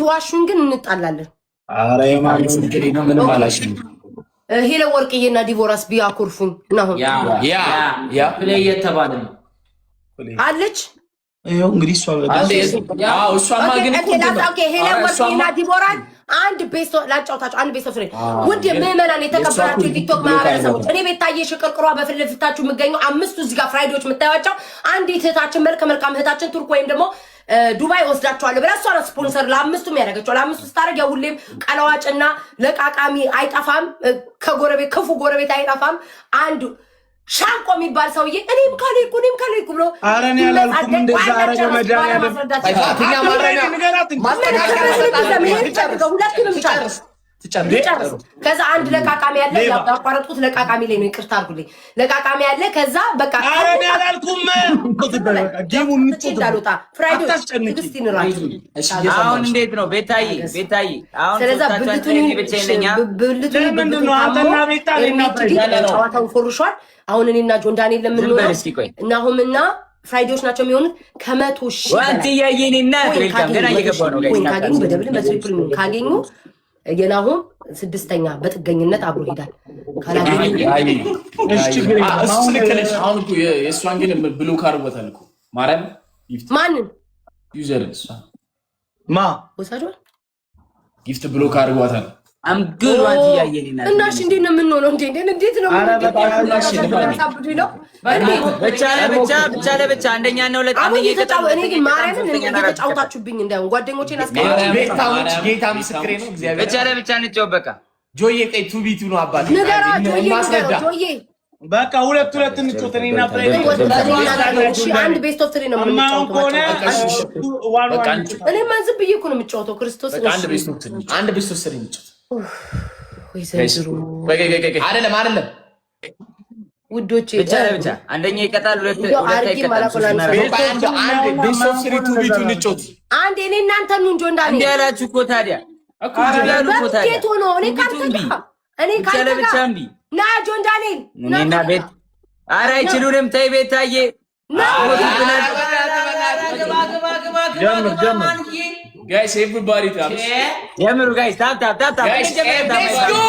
ዋሹን ግን እንጣላለን። አረ የማን እንግዲህ ነው ምንም አላሽም። ሄለ ወርቅዬና ዲቮራስ ቢያኮርፉኝ ነው ያ ፕሌይ የተባለ ነው አለች። ይሄው እንግዲህ እሷማ ግን ሄለ ወርቅዬና ዲቮራስ አንድ ቤስቶ ላጫውታችሁ። አንድ ቤስቶ ፍሬ ውድ ምዕመናን የተከበራችሁ የቲክቶክ ማህበረሰቦች እኔ ቤታዬ ሽቅርቅሯ በፊት ለፊታችሁ የምገኘው አምስቱ እዚህ ጋር ፍራይዴዎች የምታዩዋቸው አንዲት እህታችን መልካም እህታችን ቱርክ ወይም ደግሞ ዱባይ ወስዳቸዋለሁ ብላ እሷ ስፖንሰር ለአምስቱም ያደረገችው። ለአምስቱ ስታደርግ ያው ሁሌም ቀለዋጭና ለቃቃሚ አይጠፋም፣ ከጎረቤት ክፉ ጎረቤት አይጠፋም። አንዱ ሻንቆ የሚባል ሰውዬ እኔም ካልኩ ብሎ ኧረ እኔ አላልኩም እንደዛ። አረገ መድኃኒዓለም ሁለቱንም ጨርስ። ከዛ አንድ ለቃቃሚ ያለ ያቋረጥኩት ለቃቃሚ ላይ ነው፣ ይቅርታ አድርጉልኝ። ለቃቃሚ ያለ ከዛ በቃ ኧረ እኔ አላልኩም። ጌሙን እንዳልወጣ ፍራይዴ ትግስት ይኑራል። አሁን እንዴት ነው ቤታዬ? አሁን ስለዛ ብልቱን ምንድን ነው አንተና ቤታ ጨዋታውን ፎርሿል። አሁን እኔና ጆን ዳንኤል ለምንሆነው እናሁምና ፍራይዴዎች ናቸው የሚሆኑት። 100 ሺህ ካገኙ በደብል በትሪፕል ካገኙ የናሁም 6ኛ በጥገኝነት አብሮ ይሄዳል። አሁን እኮ የእሷን ግን ብሎክ አድርጎታል እኮ ማርያም። ማንን ዩዘር ወሳጇል ጊፍት ብሎክ አድርጓታል። እናሽ እንዴት ነው የምንሆነው? እንዴት ነው ብቻ አንደኛ ነው እየተጫወታችሁብኝ እንዳይሆን ጓደኞቼን ጌታ ምስክሬ ነው። እግዚአብሔር ብቻ እንጫወት በቃ። ጆዬ ቀይ ቱቢቱ ነው አባት ጆዬ በቃ ሁለት እንጫወት። እኔና አንድ ቤስት ኦፍ 3 ነው የምንጫወተው። እኔ ማን ዝም ብዬ እኮ ነው የምጫወተው። ክርስቶስ አንድ ቤስት ኦፍ 3 እንጫወት። አይደለም ውዶቼ ብቻ አንደኛ ይቀጣል፣ ሁለት አንድ እኔ እናንተ ኑ እንጆ እንዳለ እንዴ ያላችሁ እኮ ታዲያ እኮ ያሉ እኮ ታዲያ ሆኖ እኔ ካንተ ብቻ እምቢ ና ጆ እንዳለ እኔና ቤት ኧረ አይችሉንም። ተይ ቤታዬ Guys, everybody taps. Yamuru guys, tap. Guys, let's go.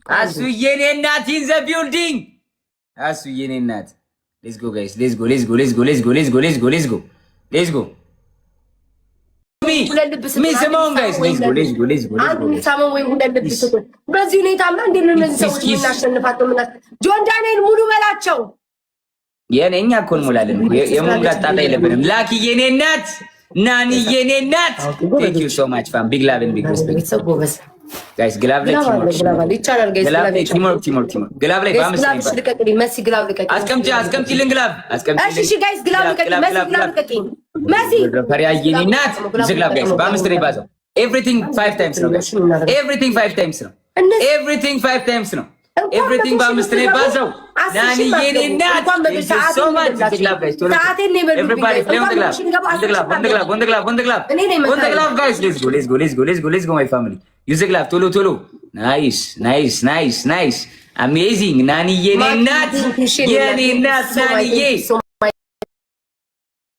Asu yene nat in the building. Asu yene nat. Let's go guys. Let's go. Me Simon guys. Let's go. በዚህ ሁኔታማ እንዴት ነው እነዚህ ሰዎች እናሸንፋቸው? ጆን ዳንኤል ሙሉ በላቸው። የኔኛ እኮ እንሙላለን። የሙሉ ጣጣ የለብንም። ላኪ የኔ እናት፣ ናኒ የኔ እናት። Thank you so much fam. Big love and big respect. Guys, ግላብ ላይ ይቻላል ጋይስ። ቲሞር ግላብ ላይ ባምስ ነው። መሲ ግላብ ልቀቂ። አስቀምጪልን ግላብ። እሺ ጋይስ ግላብ ልቀቂ። መሲ ግላብ ልቀቂ። መሲ ፈሪያ የኔ እናት። ግላብ ጋይስ ባምስ ነው ይባዛው። Everything 5 times ነው guys. Everything 5 times ነው። Everything በአምስት ነው ይባዛው። ናኒ የኔ እናት። So much ግላብ ጋይስ። Everybody play on the glove guys. Let's go my family. Use the glove ቶሎ nice amazing ናኒ የኔ እናት ናኒዬ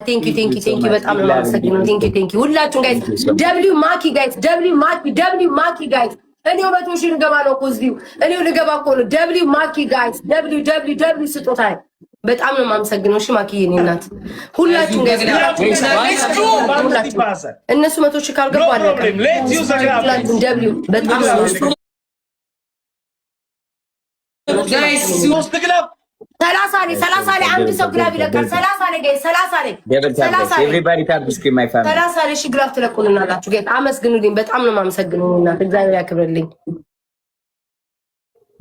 Thank you በጣም ነው የማመሰግነው። Thank you ሁላችሁም ጋይስ። W ማኪ ጋይስ እኔ 100 ሺህ ልገባ ነው እኮ እዚሁ እኔው ልገባ እኮ ነው። W ማኪ ጋይስ W ስጦታ በጣም ነው የማመሰግነው። እሺ ማኪ የኔ እናት ሁላችሁም ጋይስ እነሱ 100 ሺህ ካልገቡ አለቀ። W በጣም ነው Guys, ሰላሳ ላይ አንድ ሰው ግላብ ይለቃል። 30 ላይ ጋይስ 30 ላይ everybody tap the screen my family 30 ላይ ግላብ ትለቁልናላችሁ። ጋይስ አመስግኑልኝ። በጣም ነው የማመሰግነው እናት እግዚአብሔር ያክብርልኝ።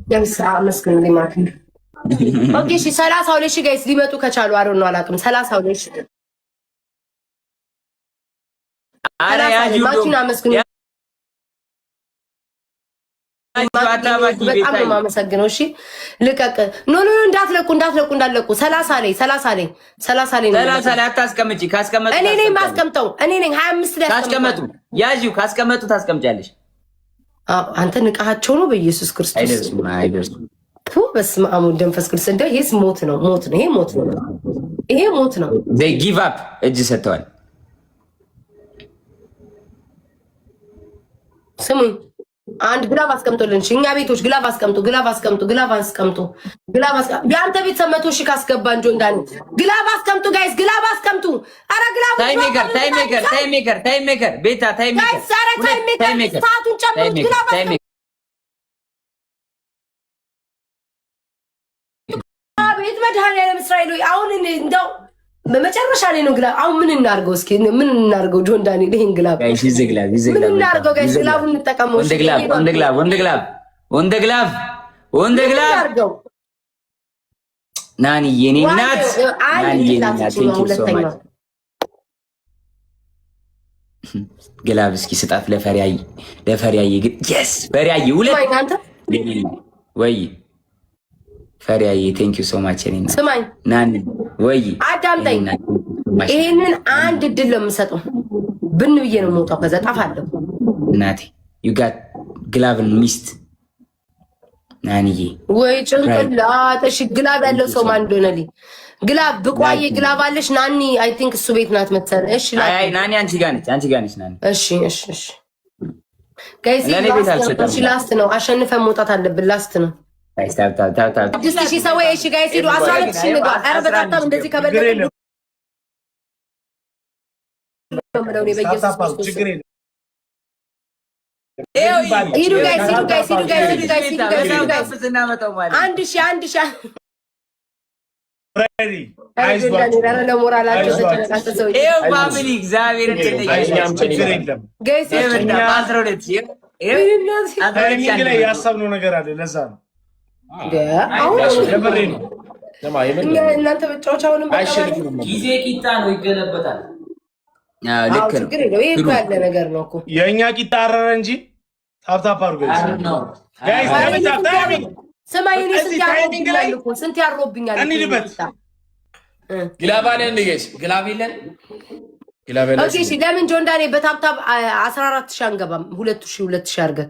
ያንስ አመስግኑልኝ ማለት ነው። ኦኬ እሺ 30 ላይ ጋይስ ሊመጡ ከቻሉ አሮ ነው አላውቅም። 30 ላይ አረ ያጁ ማኪና አመስግኑ። በጣም ነው የማመሰግነው። እሺ ልቀቅ። ኖ እንዳትለቁ 30 ላይ አታስቀምጪ። ካስቀመጡ እኔ ነኝ ማስቀምጠው። እኔ ነኝ 25 ላይ ካስቀመጡ ያጂው ካስቀመጡ ታስቀምጫለሽ። አንተ ንቃሃቸው ነው በኢየሱስ ክርስቶስ። አይደርሱም በስመ አብ ወወልድ ወመንፈስ ቅዱስ። እንደው ይሄስ ሞት ነው። ይሄ ሞት ነው። they give up እጅ ሰጥተዋል። ስሙኝ አንድ ግላብ አስቀምጦልን እኛ ቤቶች ግላብ አስቀምጡ። ቢያንተ ቤተሰብ 100 ሺህ ካስገባን ጆን ዳኒ ግላብ አስቀምጡ ጋይስ፣ ግላብ አስቀምጡ። አረ ግላብ ታይም ሜከር ቤታ ታይም ሜከር ሰዓቱን ጨምሩት። ግላብ አስቀምጡ። ቤት መድኃኒዓለም እስራኤል አሁን እንደው በመጨረሻ ላይ ነው ግላብ። አሁን ምን እናርገው? እስኪ ምን እናርገው? ጆን ዳኒ ይሄን ግላብ ጋይስ ይዘግላብ ምን እናርገው ጋይስ? ግላቡን እንጠቀመው። ወንደ ግላብ ናኒ የኔ እናት ግላብ እስኪ ስጣት ለፈሪያዬ ግን yes ፈሪያዬ ሁለት ወይ ፈሪያዬ ቴንክ ዩ ሶ ማች እኔና ስማኝ ናኒ ወይ አዳምጠኝ። ይሄንን አንድ እድል ነው የምሰጠው። ብን ብዬ ነው የምወጣው። ከዛ ጠፋለሁ። እናቴ ዩ ጋት ግላብን ሚስት ናኒዬ ወይ ጭንቅላት። እሺ ግላብ ያለው ሰው ማን እንደሆነ ግላብ ብቋዬ ግላብ አለሽ ናኒ። አይ ቲንክ እሱ ቤት ናት መሰለኝ። እሺ አይ ናኒ አንቺ ጋር ነች ናኒ። እሺ ጋይስ ላስት ነው። አሸንፈን መውጣት አለብን። ላስት ነው። ስድስት ሺህ ሰው እሺ ጋይስ ሂዱ። 12 ሺህ ንጋ። ኧረ በጣም እንደዚህ ከበለጠ ሂዱ ጋይስ አንድ ሺህ ያሰብነው ነገር አለ። ለዛ ነው እናንተ መጫወቻውንም ጊዜ ቂጣ ነው፣ ይገለበጣል። ልክ ነው። ይሄ እኮ ያለ ነገር ነው እኮ የእኛ ቂጣ አረረ እንጂ ታፕታፕ አድርጎ ስማ የኔ ስንት ያሮብኛል። ግላብ አለን ልጌሽ ግላብ የለን ኦኬ እሺ ለምን ጆን ዳኒ በታፕታፕ 14000 አንገባም? 2000 አድርገህ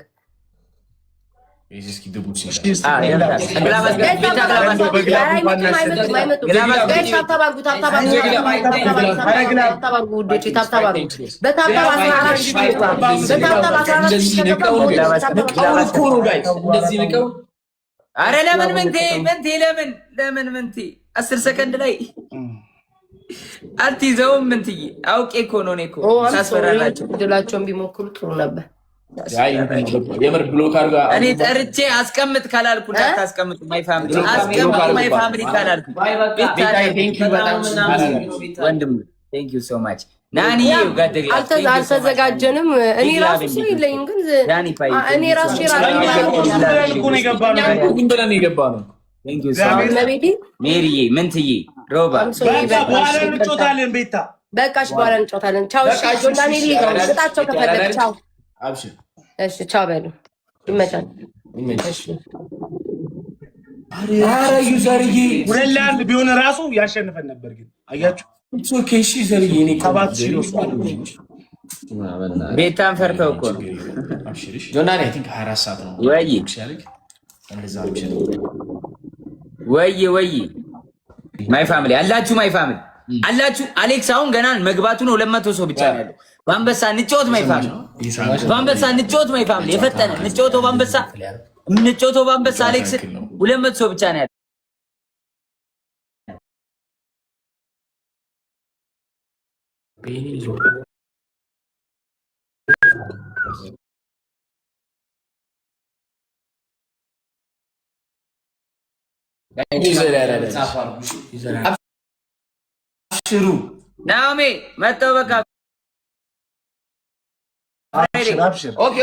እስኪ ደቡብ ሲል አረ ለምን ምንቴ 10 ሰከንድ ላይ አትይዘውም? ምንትዬ አውቄ እኮ ነው እኔ እኮ ሳስፈራራቸው ድላቸውን ቢሞክሩ ጥሩ ነበር። የምር ብሎክ አድርጋ እኔ ጠርቼ አስቀምጥ ካላልኩ እንዳታስቀምጡ ማይ ፋሚሊ ካላልኩ ወንድም ቴንክ ዩ ሶ ማች ናኒ ጋደግላ አልተዘጋጀንም። እኔ ራሱ ሰው የለኝም ግን እኔ ራሱ የገባነው ቴንክ ዩ ሶ ማች ሜሪዬ ምንትዬ ሮባ በኋላ እንጫወታለን። ቤታ በቃሽ በኋላ እንጫወታለን። ቻው እሺ ጆን ዳኒ ስጣቸው ከፈለግ ቻው አብሽር እሺ ቻው በሉ ይመቻል። እሺ አረ ዩዘርዬ ሁለት ለአንድ ቢሆን ራሱ ያሸንፈን ነበር። ግን አያችሁ ኦኬ እሺ ዩዘርዬ እኔ 7-0 ቤታን ፈርተው እኮ ነው። አብሽርሽ ጆን ዳኒ አይ ቲንክ 24 ሰዓት ነው ወይ ማይ ፋሚሊ አላችሁ አላችሁ። አሌክስ አሁን ገና መግባቱ ነው። 200 ሰው ብቻ ነው ያለው። በአንበሳ እንጫወት ማይ ፋሚሊ የፈጠነ እንጫወተው በአንበሳ አሌክስ 200 ሰው ብቻ ነው ያለው። ሽሩ ናኦሚ መጣው በቃ አብሽር ኦኬ